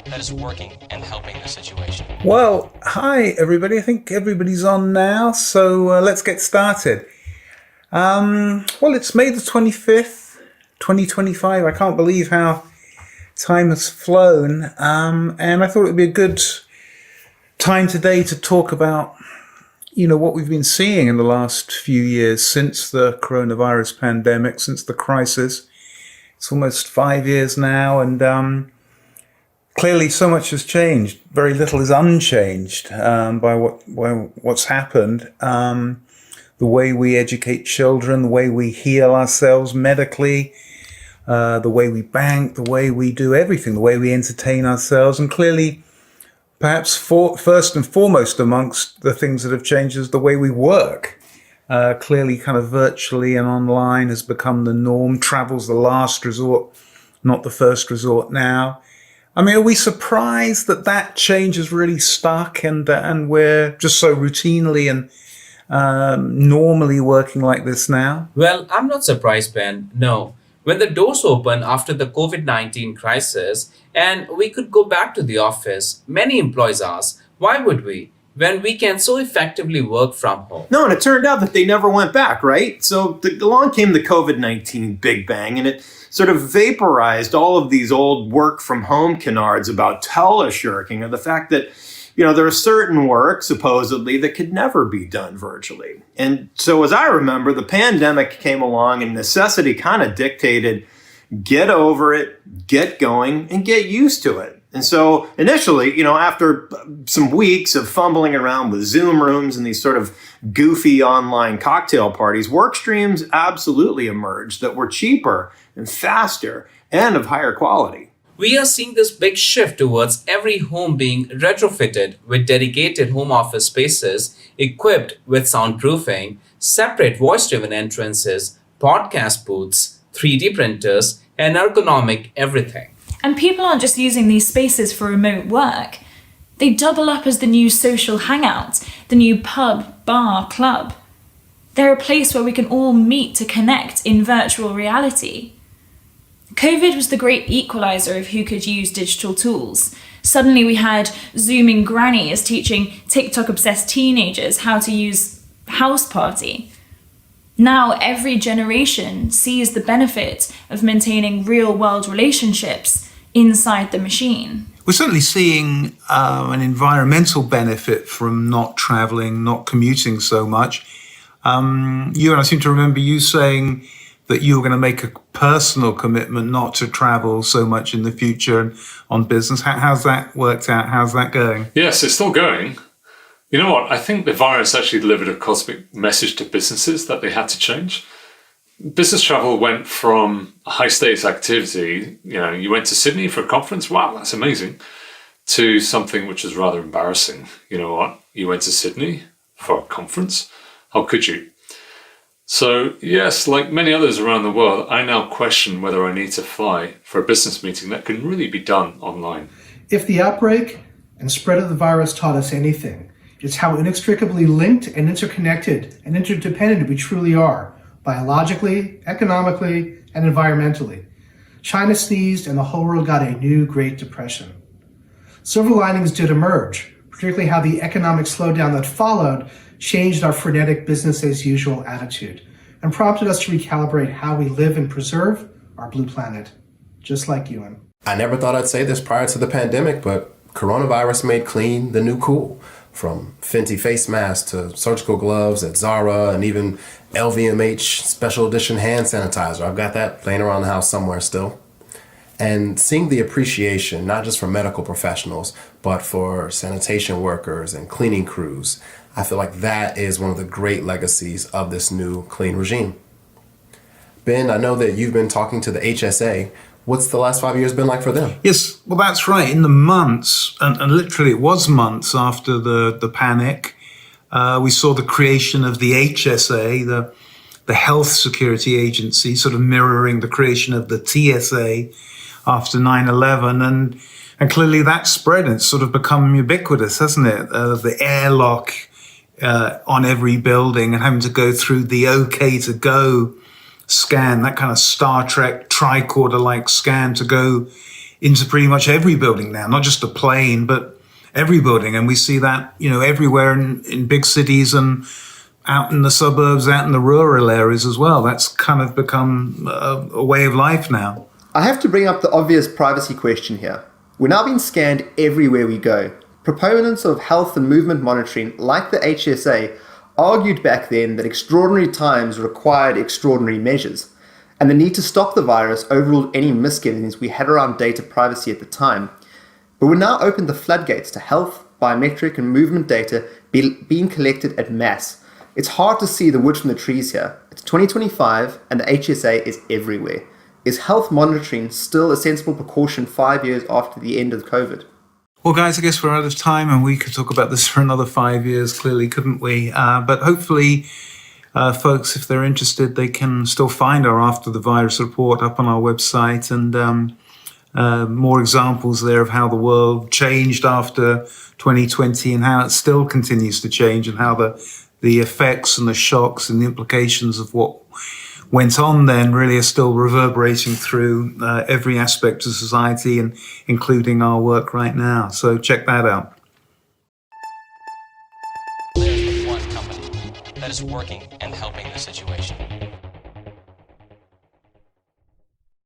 that is working and helping the situation? Well, hi everybody. I think everybody's on now, so let's get started. Well, it's May the 25th, 2025. I can't believe how time has flown, and I thought it would be a good time today to talk about, what we've been seeing in the last few years since the coronavirus pandemic, since the crisis. It's almost 5 years now, and clearly so much has changed. Very little is unchanged by what's happened. The way we educate children, the way we heal ourselves medically, the way we bank, the way we do everything, the way we entertain ourselves. And clearly, perhaps first and foremost amongst the things that have changed is the way we work. Clearly, kind of virtually and online has become the norm. Travel's the last resort, not the first resort now. I mean, are we surprised that change has really stuck and we're just so routinely and normally working like this now? Well, I'm not surprised, Ben. No. When the doors opened after the COVID-19 crisis and we could go back to the office, many employees asked, why would we, when we can so effectively work from home? No, and it turned out that they never went back, right? So along came the COVID-19 Big Bang, and it sort of vaporized all of these old work from home canards about teleshirking and the fact that there are certain work, supposedly, that could never be done virtually. And so as I remember, the pandemic came along and necessity kind of dictated, get over it, get going, and get used to it. And so initially, after some weeks of fumbling around with Zoom rooms and these sort of goofy online cocktail parties, work streams absolutely emerged that were cheaper and faster and of higher quality. We are seeing this big shift towards every home being retrofitted with dedicated home office spaces equipped with soundproofing, separate voice-driven entrances, podcast booths, 3D printers, and ergonomic everything. And people aren't just using these spaces for remote work. They double up as the new social hangout, the new pub, bar, club. They're a place where we can all meet to connect in virtual reality. COVID was the great equalizer of who could use digital tools. Suddenly we had Zooming grannies teaching TikTok-obsessed teenagers how to use House Party. Now every generation sees the benefit of maintaining real-world relationships inside the machine. We're certainly seeing an environmental benefit from not traveling, not commuting so much. I seem to remember you saying that you were going to make a personal commitment not to travel so much in the future on business. How's that worked out? How's that going? Yes, it's still going. You know what? I think the virus actually delivered a cosmic message to businesses that they had to change. Business travel went from a high-stakes activity, you went to Sydney for a conference, wow, that's amazing, to something which is rather embarrassing. You know what? You went to Sydney for a conference? How could you? So yes, like many others around the world, I now question whether I need to fly for a business meeting that can really be done online. If the outbreak and spread of the virus taught us anything, it's how inextricably linked and interconnected and interdependent we truly are, biologically, economically, and environmentally. China sneezed and the whole world got a new Great Depression. Silver linings did emerge, particularly how the economic slowdown that followed changed our frenetic business-as-usual attitude and prompted us to recalibrate how we live and preserve our blue planet, just like Ewan. I never thought I'd say this prior to the pandemic, but coronavirus made clean the new cool. From Fenty face masks to surgical gloves at Zara and even LVMH special edition hand sanitizer. I've got that laying around the house somewhere still. And seeing the appreciation, not just for medical professionals, but for sanitation workers and cleaning crews, I feel like that is one of the great legacies of this new clean regime. Ben, I know that you've been talking to the HSA. What's the last 5 years been like for them? Yes, well, that's right. In the months, and literally it was months after the panic, we saw the creation of the HSA, the Health Security Agency, sort of mirroring the creation of the TSA after 9/11. And clearly that spread, and it's sort of become ubiquitous, hasn't it? The airlock on every building and having to go through the OK to go scan, that kind of Star Trek tricorder-like scan to go into pretty much every building now, not just a plane, but every building. And we see that, everywhere in big cities and out in the suburbs, out in the rural areas as well. That's kind of become a way of life now. I have to bring up the obvious privacy question here. We're now being scanned everywhere we go. Proponents of health and movement monitoring, like the HSA, argued back then that extraordinary times required extraordinary measures, and the need to stop the virus overruled any misgivings we had around data privacy at the time. But we're now opened the floodgates to health, biometric and movement data being collected en masse. It's hard to see the wood from the trees here. It's 2025 and the HSA is everywhere. Is health monitoring still a sensible precaution 5 years after the end of COVID? Well, guys, I guess we're out of time and we could talk about this for another 5 years, clearly, couldn't we? But hopefully, folks, if they're interested, they can still find our After the Virus report up on our website, and more examples there of how the world changed after 2020 and how it still continues to change, and how the effects and the shocks and the implications of what went on then really are still reverberating through every aspect of society, and including our work right now. So check that out. There's one company that is working and helping the situation.